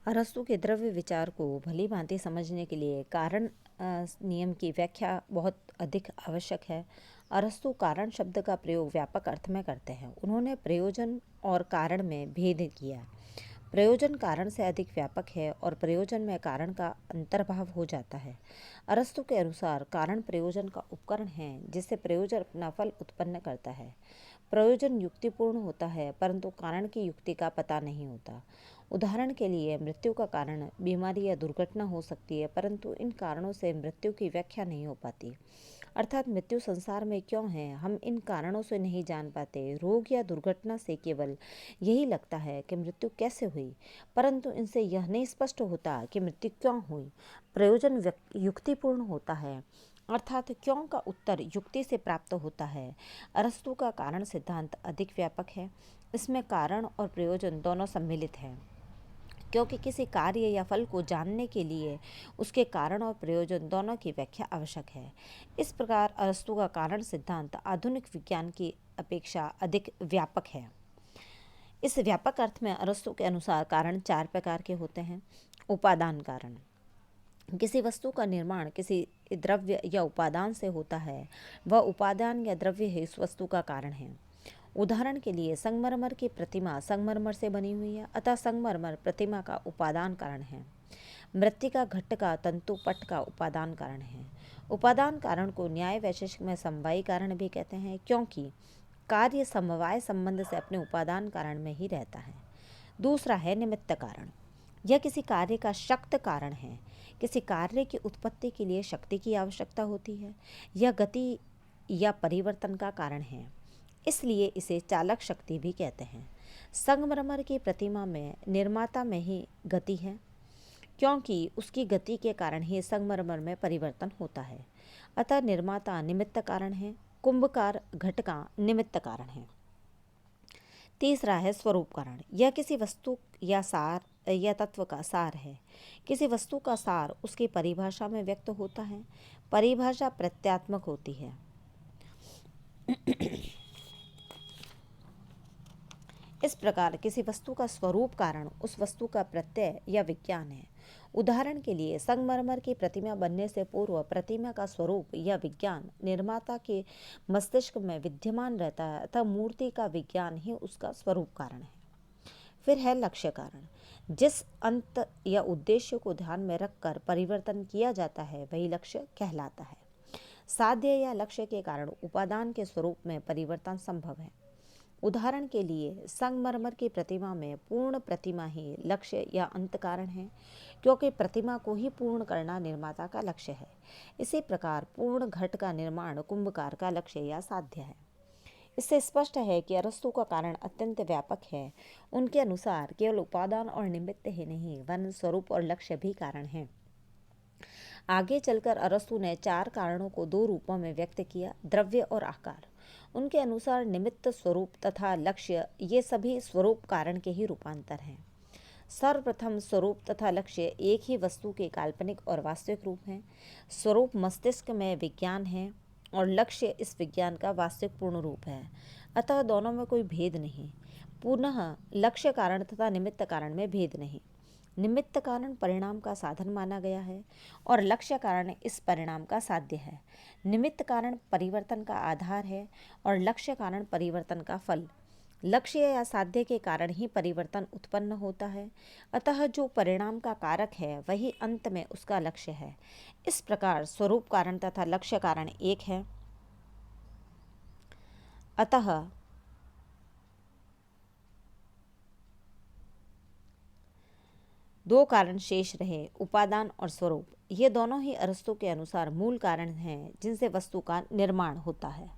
अरस्तु के द्रव्य विचार को भली भांति समझने के लिए कारण नियम की व्याख्या बहुत अधिक आवश्यक है। अरस्तु कारण शब्द का प्रयोग व्यापक अर्थ में करते हैं। उन्होंने प्रयोजन और कारण में भेद किया। प्रयोजन कारण से अधिक व्यापक है और प्रयोजन में कारण का अंतर्भाव हो जाता है। अरस्तु के अनुसार कारण प्रयोजन का उपकरण है जिससे प्रयोजन अपना फल उत्पन्न करता है। प्रयोजन युक्तिपूर्ण होता है परंतु कारण की युक्ति का पता नहीं होता। उदाहरण के लिए मृत्यु का कारण बीमारी या दुर्घटना हो सकती है परंतु इन कारणों से मृत्यु की व्याख्या नहीं हो पाती। अर्थात मृत्यु संसार में क्यों है हम इन कारणों से नहीं जान पाते। रोग या दुर्घटना से केवल यही लगता है कि मृत्यु कैसे हुई परंतु इनसे यह नहीं स्पष्ट होता कि मृत्यु क्यों हुई। प्रयोजन युक्तिपूर्ण होता है अर्थात क्यों का उत्तर युक्ति से प्राप्त होता है। अरस्तु का कारण सिद्धांत अधिक व्यापक है। इसमें कारण और प्रयोजन दोनों सम्मिलित हैं क्योंकि किसी कार्य या फल को जानने के लिए उसके कारण और प्रयोजन दोनों की व्याख्या आवश्यक है। इस प्रकार अरस्तु का कारण सिद्धांत आधुनिक विज्ञान की अपेक्षा अधिक व्यापक है। इस व्यापक अर्थ में अरस्तु के अनुसार कारण 4 प्रकार के होते हैं। उपादान कारण, किसी वस्तु का निर्माण किसी द्रव्य या उपादान से होता है, वह उपादान या द्रव्य ही उस वस्तु का कारण है। उदाहरण के लिए संगमरमर की प्रतिमा संगमरमर से बनी हुई है अतः संगमरमर प्रतिमा का उपादान कारण है। मृत्तिका घट्ट का तंतु पट का उपादान कारण है। उपादान कारण को न्याय वैशेषिक में समवायी कारण भी कहते हैं क्योंकि कार्य समवाय संबंध से अपने उपादान कारण में ही रहता है। दूसरा है निमित्त कारण, यह किसी कार्य का शक्त कारण है। किसी कार्य की उत्पत्ति के लिए शक्ति की आवश्यकता होती है। यह गति या परिवर्तन का कारण है, इसलिए इसे चालक शक्ति भी कहते हैं। संगमरमर की प्रतिमा में निर्माता में ही गति है क्योंकि उसकी गति के कारण ही संगमरमर में परिवर्तन होता है, अतः निर्माता निमित्त कारण है। कुंभकार घट का निमित्त कारण है। तीसरा है स्वरूप कारण, यह किसी वस्तु या सार या तत्व का सार है। किसी वस्तु का सार उसकी परिभाषा में व्यक्त होता है। परिभाषा प्रत्यात्मक होती है। इस प्रकार किसी वस्तु का स्वरूप कारण उस वस्तु का प्रत्यय या विज्ञान है। उदाहरण के लिए संगमरमर की प्रतिमा बनने से पूर्व प्रतिमा का स्वरूप या विज्ञान निर्माता के मस्तिष्क में विद्यमान रहता है अतः मूर्ति का विज्ञान ही उसका स्वरूप कारण है। फिर है लक्ष्य कारण, जिस अंत या उद्देश्य को ध्यान में रखकर परिवर्तन किया जाता है वही लक्ष्य कहलाता है। साध्य या लक्ष्य के कारण उपादान के स्वरूप में परिवर्तन संभव है। उदाहरण के लिए संगमरमर की प्रतिमा में पूर्ण प्रतिमा ही लक्ष्य या अंत कारण है क्योंकि प्रतिमा को ही पूर्ण करना निर्माता का लक्ष्य है। इसी प्रकार पूर्ण घट का निर्माण कुंभकार का लक्ष्य या साध्य है। इससे स्पष्ट है कि अरस्तु का कारण अत्यंत व्यापक है। उनके अनुसार केवल उपादान और निमित्त ही नहीं वरन स्वरूप और लक्ष्य भी कारण हैं। आगे चलकर अरस्तु ने 4 कारणों को 2 रूपों में व्यक्त किया, द्रव्य और आकार। उनके अनुसार निमित्त, स्वरूप तथा लक्ष्य ये सभी स्वरूप कारण के ही रूपांतर हैं। सर्वप्रथम स्वरूप तथा लक्ष्य एक ही वस्तु के काल्पनिक और वास्तविक रूप हैं। स्वरूप मस्तिष्क में विज्ञान है और लक्ष्य इस विज्ञान का वास्तविक पूर्ण रूप है, अतः दोनों में कोई भेद नहीं। पुनः लक्ष्य कारण तथा निमित्त कारण में भेद नहीं। निमित्त कारण परिणाम का साधन माना गया है और लक्ष्य कारण इस परिणाम का साध्य है। निमित्त कारण परिवर्तन का आधार है और लक्ष्य कारण परिवर्तन का फल। लक्ष्य या साध्य के कारण ही परिवर्तन उत्पन्न होता है, अतः जो परिणाम का कारक है वही अंत में उसका लक्ष्य है। इस प्रकार स्वरूप कारण तथा लक्ष्य कारण एक है, अतः दो कारण शेष रहे, उपादान और स्वरूप। ये दोनों ही अरस्तु के अनुसार मूल कारण हैं जिनसे वस्तु का निर्माण होता है।